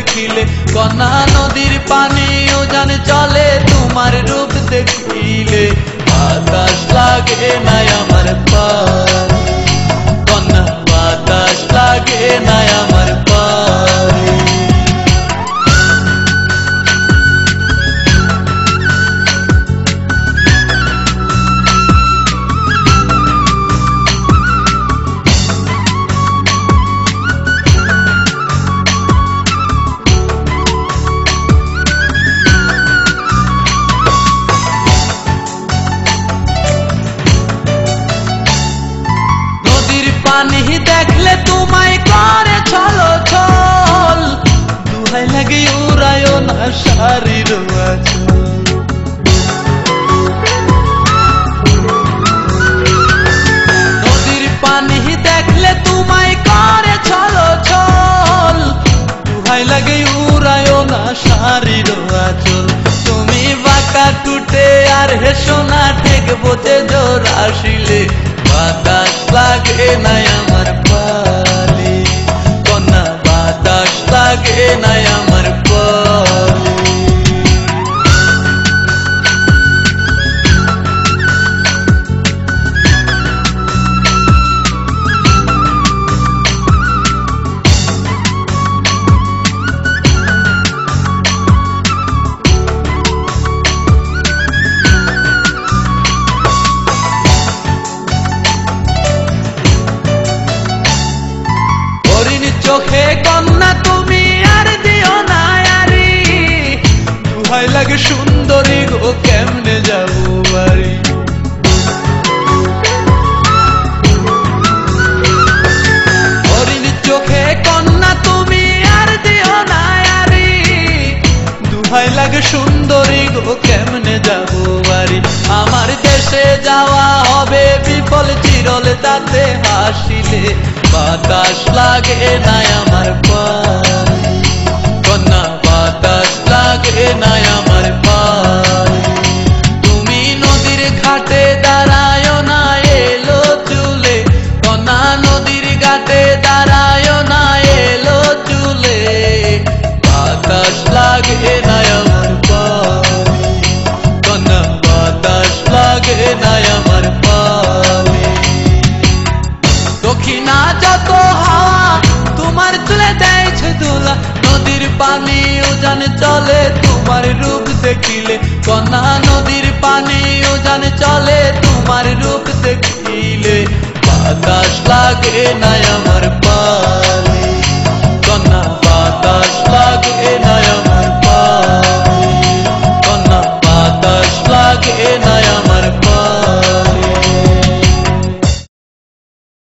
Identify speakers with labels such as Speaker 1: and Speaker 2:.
Speaker 1: দেখিলে কন্যা নদীর পানি উজান চলে তোমার রূপ দেখিলে বাতাস লাগে না আমার পায়ে কন্যা বাতাস লাগে না আমার পায়ে পানি দেখলে তোমায় করে ছলো ছল দুহাই লাগে উড়ায় না শারীর নদীর পানি দেখলে তোমায় করে ছলো ছল দুহাই লাগে উড়ায় না শারীর আচল তুমি বাঁকা টুটে আর হেসো না ঠেক বোঝে জোর আসিলে বাতাস লাগে না আমার পালে কন্যা বাতাস লাগে না আমার পালে চোখে কন্যা তুমি আর দিও না আরি দুহাই লাগে সুন্দরী গো কেমনে যাবো বাড়ি হরিণ চোখে কন্যা তুমি আর দিও না আরি দুহাই লাগে সুন্দরী গো কেমনে যাবো বাড়ি আমার দেশে যাওয়া হবে বিফল চিরল তাতে হাসিলে বাতাস লাগে না আমার পায়ে কন্যা বাতাস লাগে না আমার পায়ে তুমি নদীর ঘাটে দাঁড়ায় না এলো চুলে কন্যা নদীর ঘাটে দাঁড়ায় না এলো চুলে বাতাস লাগে না আমার পায়ে কন্যা বাতাস লাগে না আমার পায়ে দক্ষিণা যত হাওয়া তোমার চলে দেয়ছে দোলা নদীর পানি উজান চলে তোমার রূপ দেখিলে কন্যা নদীর পানি উজান চলে তোমার রূপ দেখিলে বাতাস লাগে না আমার পায়ে